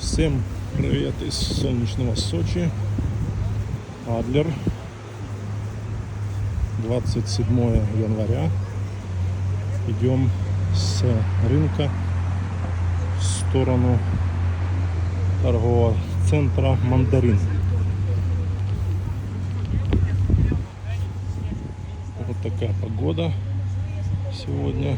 Всем привет из солнечного Сочи. Адлер. 27 января. Идем с рынка в сторону торгового центра Мандарин. Вот такая погода сегодня.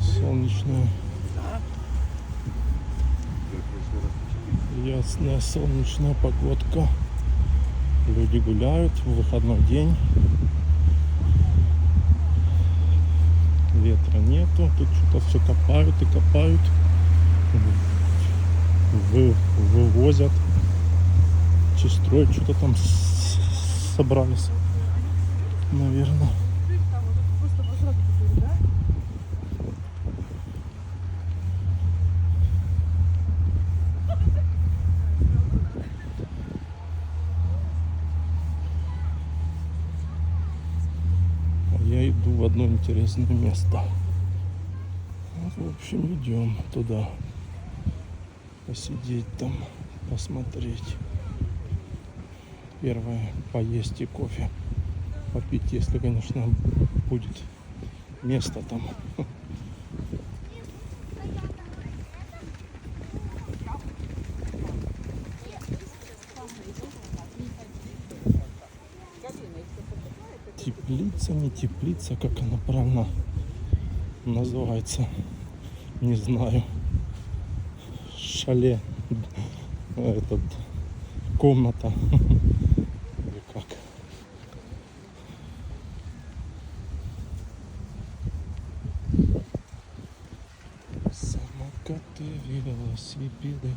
Солнечная. Ясная солнечная погодка. Люди гуляют в выходной день. Ветра нету. Тут что-то все копают и копают. Вывозят. Чистроить что-то там собрались. Наверное. Я иду в одно интересное место. Вот, в общем, идем туда. Посидеть там, посмотреть. Первое, поесть и кофе попить, если, конечно, будет место там. Теплица, не теплица, как она правильно называется, не знаю. Шале, этот, комната, или как. Самокаты, велосипеды.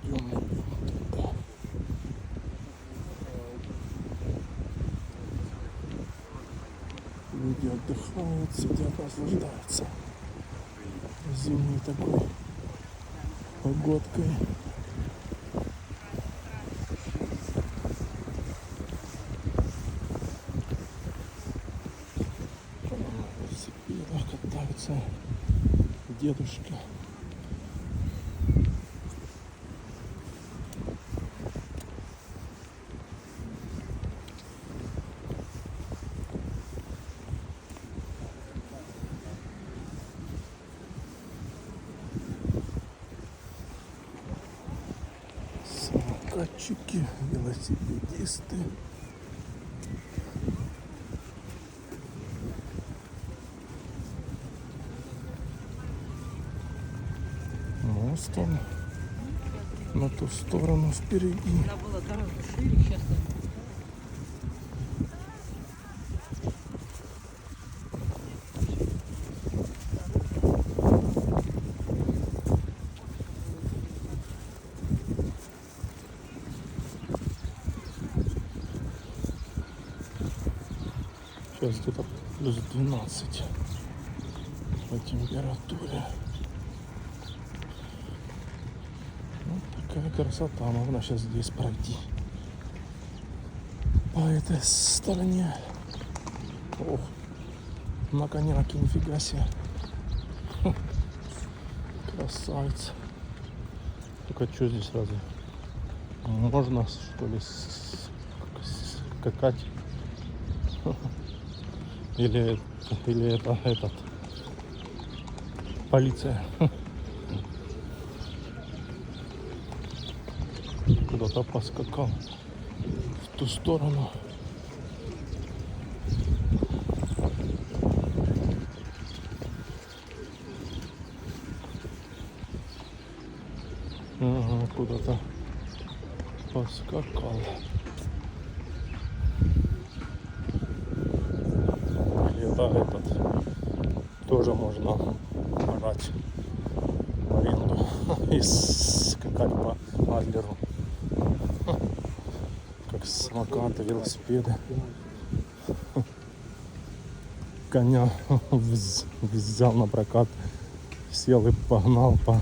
Идем туда. Люди отдыхают, сидят, наслаждаются зимней такой погодкой. На велосипедах катаются дедушки. Самокатчики, велосипедисты. Мост он на ту сторону впереди. Она была дорога шире, сейчас Сейчас где-то плюс 12 по температуре. Вот такая красота. Можно сейчас здесь пройти. По этой стороне. Ох, на коняке, нифига себе. Красавец. Только что здесь разве? Можно, что ли, скакать? Или это этот полиция куда-то поскакал в ту сторону. Ага, куда-то поскакал. Это этот тоже можно брать в аренду и скакать по Адлеру, как самокаты, велосипеды. Коня взял на прокат, сел и погнал по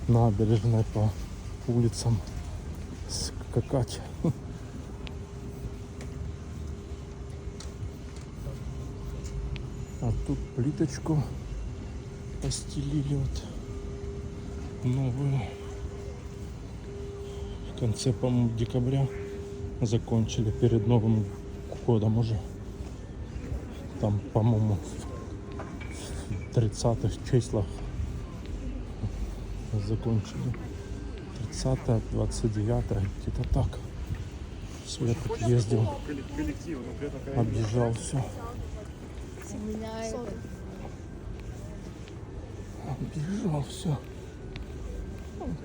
набережной, по улицам скакать. А тут плиточку постелили вот новую. В конце, по-моему, декабря закончили, перед Новым годом уже. Там, по-моему, в 30-х числах закончили. 30-е, 29-е, где-то так. Все, я тут ездил, объезжал все. Объезжал все.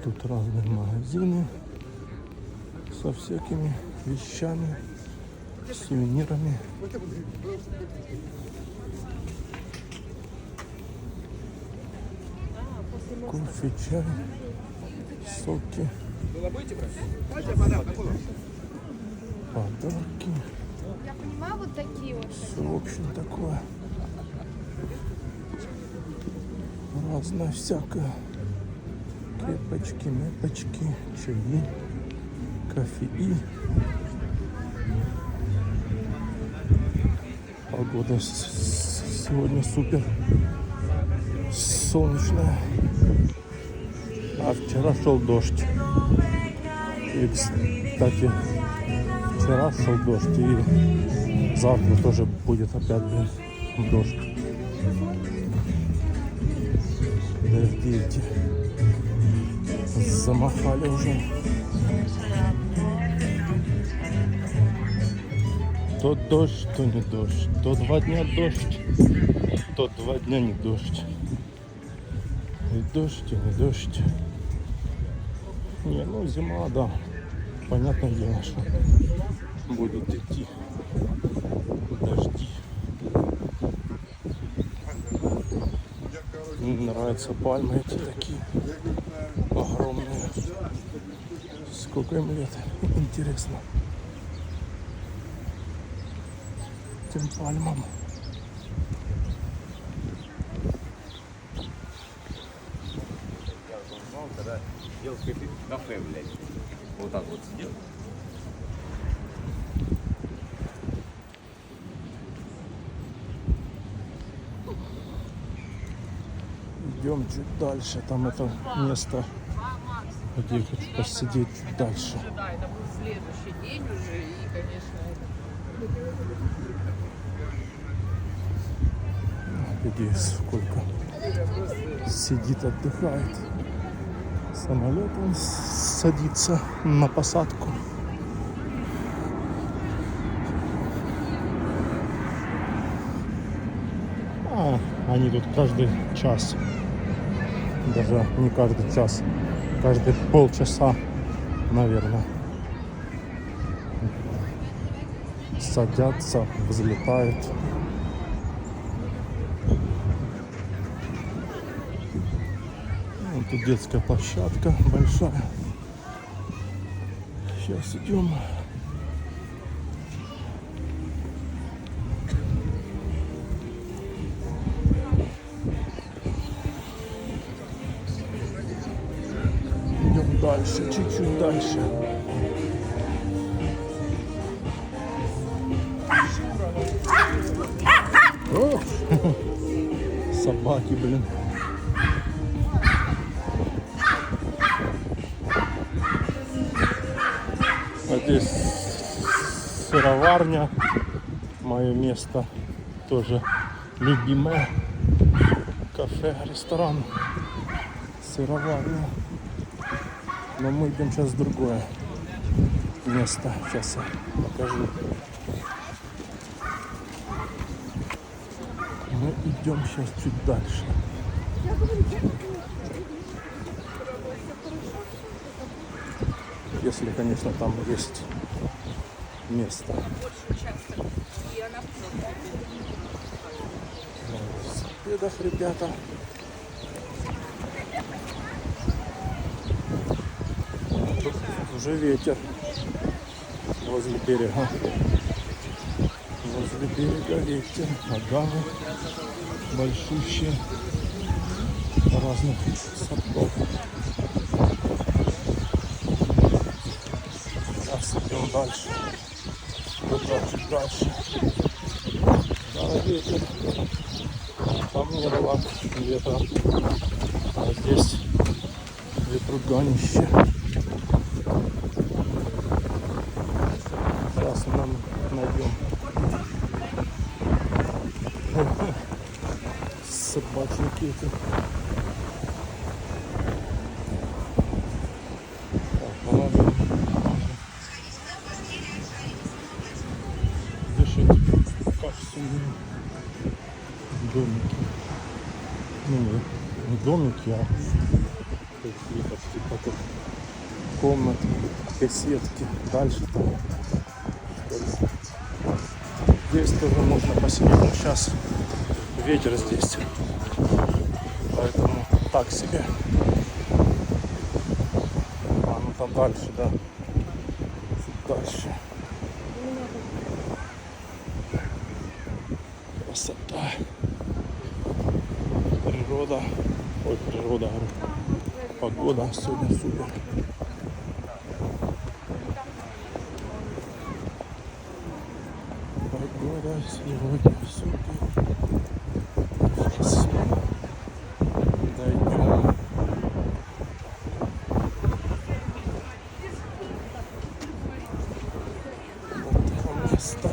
Тут разные магазины со всякими вещами, сувенирами. Кофе, чай, соки, подарки. Я понимаю, вот такие вот. Все, в общем, такое разное всякое. Крепочки, мэпочки, чаи, кофеи. Погода сегодня супер солнечная. А вчера шел дождь. И, кстати, вчера шел дождь. И завтра тоже будет опять, дождь. Дожди эти замахали уже. То дождь, то не дождь. То 2 дня дождь, то 2 дня не дождь. И дождь, и не дождь. Не, ну зима, да. Понятное дело, что будут идти дожди. Мне нравятся пальмы эти такие огромные. Сколько им лет? Интересно. Этим пальмам. Когда делал кафе, блядь. Вот так вот сидел. Идем чуть дальше. Там это место, где я хочу посидеть чуть дальше. Да, это был следующий день уже, и, конечно, Где сколько сидит, отдыхает. Самолет он садится на посадку. А, они тут каждый час, даже не каждый час, каждые полчаса, наверное, садятся, взлетают. Вот тут детская площадка большая. Сейчас идем. Идем дальше, чуть-чуть дальше. О! Собаки, блин. А здесь сыроварня, мое место тоже любимое. Кафе, ресторан, сыроварня. Но мы идем сейчас в другое место. Сейчас я покажу. Мы идем сейчас чуть дальше. Если, конечно, там есть место. На велосипедах, ребята. Тут уже ветер возле берега. Возле берега ветер, агавы большущие разных сортов. Сейчас идем дальше. Туда чуть дальше. Да, ветер. Там не было ветра, а здесь ветруганище. Сейчас нам найдем собачники эти. Так, положим. Дышит как семья. Домики. Ну не домики, а какие-то типа тут комнаты, беседки. Дальше там. Здесь тоже можно посидеть, но сейчас ветер здесь, поэтому так себе. А ну там дальше, да, дальше. Красота, природа, ой, природа, говорю, погода сегодня супер. Погода сегодня супер. Сейчас дойдем. Вот это место.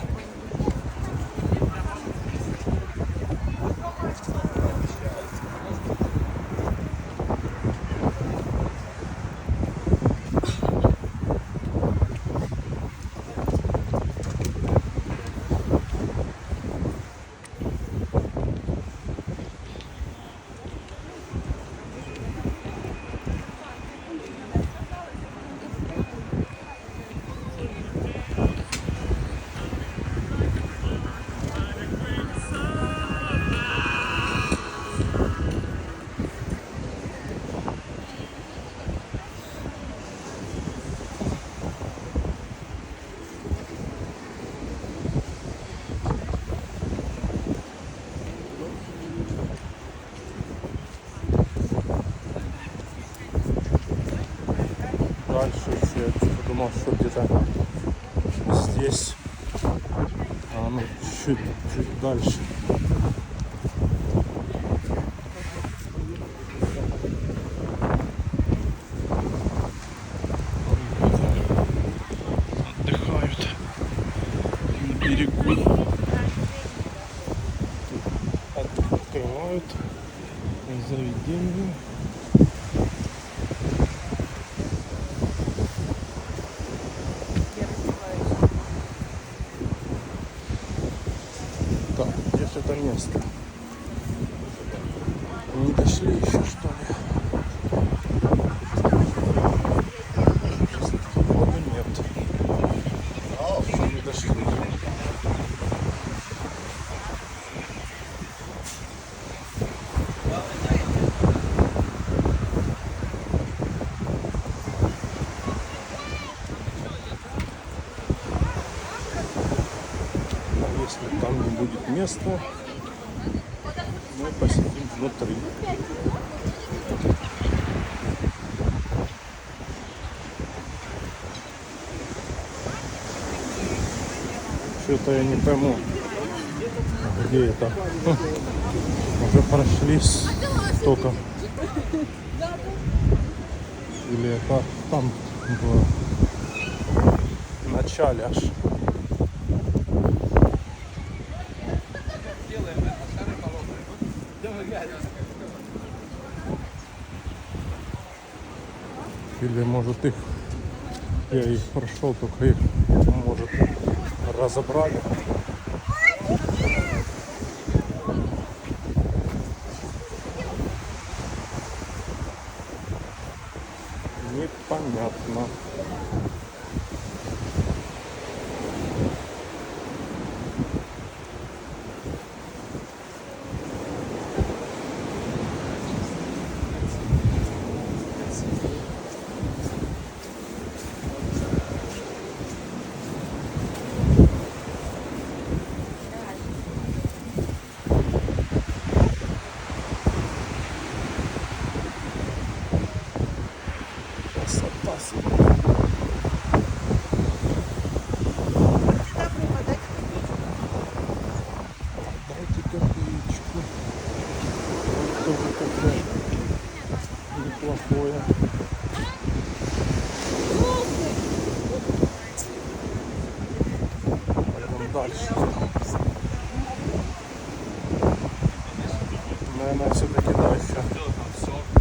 Дальше еще я подумал, что где-то здесь, а ну чуть дальше. Отдыхают на берегу. Тут открывают заведение. Так, здесь это место. Не дошли еще, что ли? Воды нет. Еще не дошли. Если там не будет места, мы посидим внутри. Что-то я не пойму, где это. Уже прошли столько. Или это там было в начале аж. Или может их, я их прошел, только их может разобрали. Непонятно. Дайте копеечку. тоже такое неплохое. Пойдем дальше. Наверное, все-таки дальше.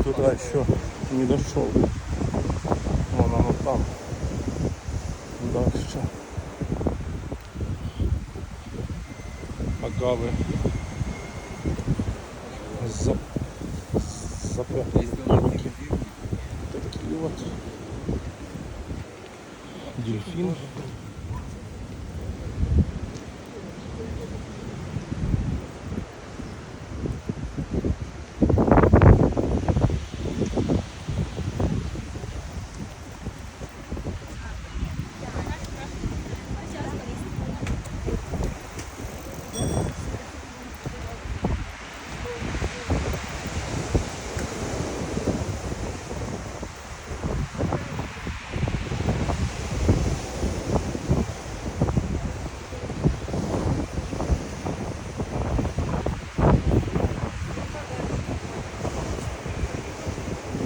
Туда еще не дошел. Вон оно там. Дальше. Агавы. Запрятали. Такие вот. Дельфин.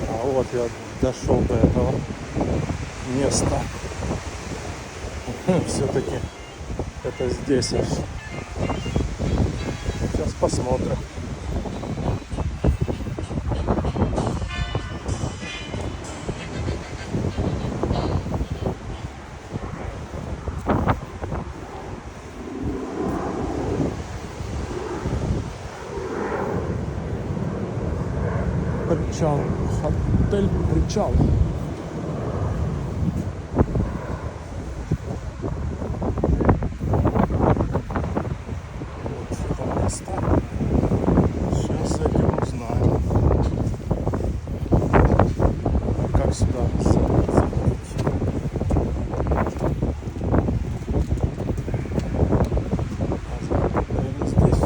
А вот я дошел до этого места. Все-таки это здесь аж. Сейчас посмотрим. Причал. Отель Причал. Вот что там поставили. Сейчас зайдем, узнаем. Как сюда заходить. Наверное, здесь.